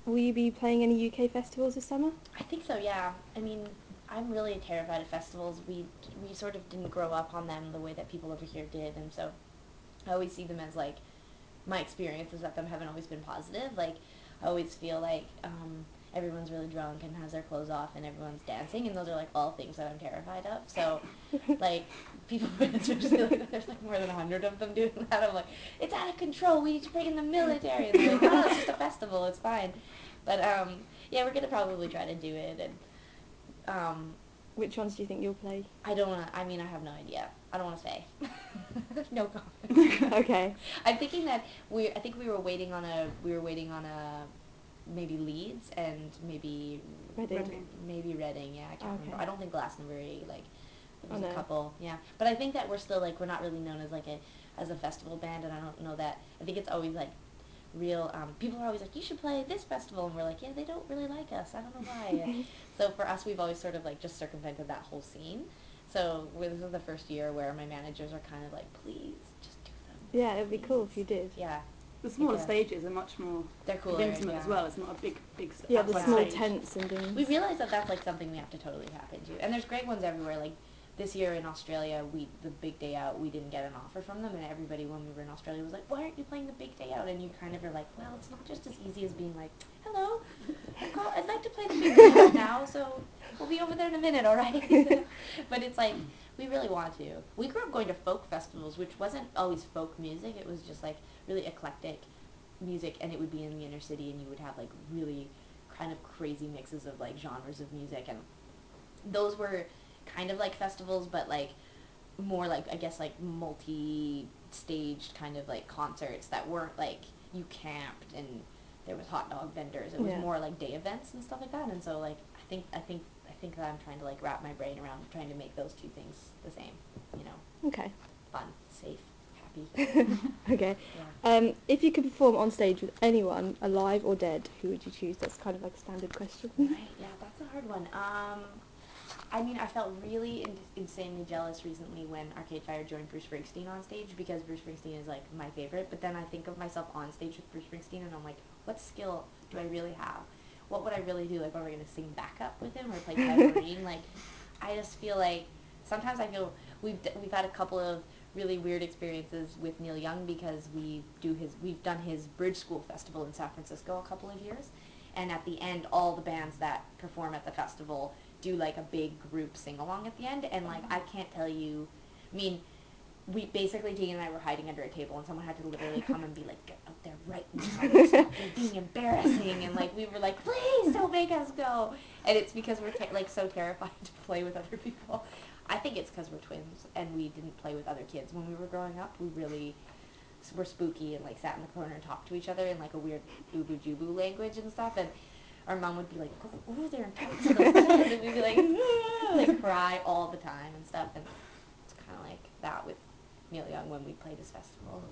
will you be playing any UK festivals this summer? I think so, yeah. I mean, I'm really terrified of festivals. We sort of didn't grow up on them the way that people over here did, and so I always see them as like my experiences at them haven't always been positive. Like, I always feel like everyone's really drunk and has their clothes off and everyone's dancing, and those are like all things that I'm terrified of. So, like, people, especially like, there's like more than 100 of them doing that. I'm like, it's out of control. We need to bring in the military. And they're like, no, it's just a festival. It's fine. But yeah, we're gonna probably try to do it, and um, Which ones do you think you'll play? I don't wanna. I mean, I have no idea. I don't want to say. No comment. Okay. I'm thinking that I think we were waiting on a. We were waiting on a. Maybe Leeds and maybe. Reading. Maybe Reading. Yeah, I can't Okay. remember. I don't think Glastonbury. Like, there Oh was a no. couple. Yeah, but I think that we're still like we're not really known as like a festival band, and I don't know that. I think it's always like real. People are always like, you should play this festival, and we're like, yeah, they don't really like us. I don't know why. So for us, we've always sort of like just circumvented that whole scene. So this is the first year where my managers are kind of like, please, just do them. Yeah, it would be cool if Please. you did. Yeah. The smaller Yeah. stages are much more They're kind of cooler, intimate yeah. as well. It's not a big Yeah, the outside small stage. tents and things. We realize that that's like something we have to totally tap into. And there's great ones everywhere. Like this year in Australia, the big day out, we didn't get an offer from them, and everybody when we were in Australia was like, "Why aren't you playing the big day out?" And you kind of are like, "Well, it's not just as easy as being like, hello, I'd like to play the big day out now, so we'll be over there in a minute, all right?" But it's like we really want to. We grew up going to folk festivals, which wasn't always folk music. It was just like really eclectic music, and it would be in the inner city, and you would have like really kind of crazy mixes of like genres of music, and those were kind of like festivals, but like more like I guess like multi-staged kind of like concerts that weren't like you camped and there was hot dog vendors. It was Yeah. more like day events and stuff like that. And so like I think that I'm trying to like wrap my brain around trying to make those two things the same. You know, Okay. fun, safe, happy. Okay. Yeah. If you could perform on stage with anyone, alive or dead, who would you choose? That's kind of like a standard question. Right. Yeah, that's a hard one. I mean, I felt really insanely jealous recently when Arcade Fire joined Bruce Springsteen on stage because Bruce Springsteen is like my favorite. But then I think of myself on stage with Bruce Springsteen and I'm like, what skill do I really have? What would I really do? Like, are we gonna sing backup with him or play tambourine? Like, I just feel like sometimes I feel we've had a couple of really weird experiences with Neil Young because we've done his Bridge School Festival in San Francisco a couple of years, and at the end, all the bands that perform at the festival do like a big group sing along at the end, and like I can't tell you. I mean, we basically Tegan and I were hiding under a table, and someone had to literally come and be like, "Get out there right now! Like, stop! You're being embarrassing!" And like we were like, "Please don't make us go!" And it's because we're like so terrified to play with other people. I think it's because we're twins and we didn't play with other kids when we were growing up. We really were spooky and like sat in the corner and talked to each other in like a weird ubu jubu language and stuff. And our mom would be like, "Go over there and talk to those kids," and we'd be like, like cry all the time and stuff. And it's kind of like that with Neil Young when we played his festival.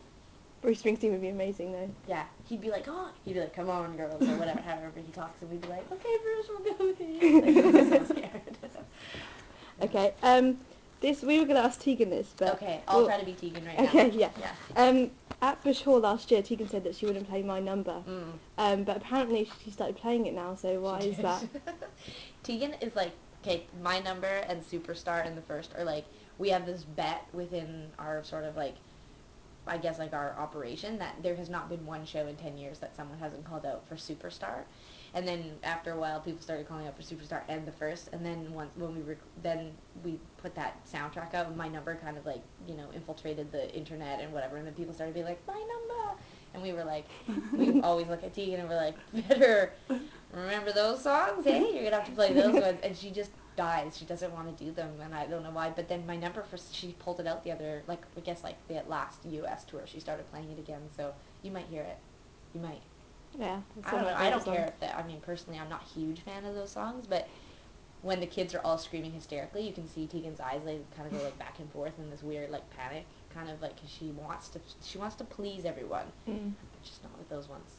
Bruce Springsteen would be amazing though. Yeah, he'd be like, "Oh," he'd be like, "Come on, girls," or whatever, however he talks, and we'd be like, "Okay, Bruce, we'll go with you." Like, we'd be so scared. Yeah. Okay. This we were gonna ask Tegan this, but Okay, I'll try to be Tegan right now. okay, yeah. Yeah. At Bush Hall last year, Tegan said that she wouldn't play My Number. Mm. But apparently she started playing it now. So why She is did. that? Tegan is like, okay, My Number and Superstar in the first are like, we have this bet within our sort of like, I guess like our operation that there has not been one show in 10 years that someone hasn't called out for Superstar. And then after a while, people started calling out for Superstar and the first. And then once when then we put that soundtrack out, and My Number kind of like infiltrated the internet and whatever. And then people started being like, My Number, and we were like, we always look at Tegan and we're like, better remember those songs, hey? You're gonna have to play those ones. And she just dies. She doesn't want to do them, and I don't know why. But then My Number, she pulled it out the other, like I guess like the last U.S. tour, she started playing it again. So you might hear it. You might. Yeah. I don't know. I don't care if that. I mean, personally, I'm not a huge fan of those songs, but when the kids are all screaming hysterically, you can see Tegan's eyes. They kind of go like back and forth in this weird like panic, kind of like 'cause she wants to please everyone, Mm. but just not with those ones.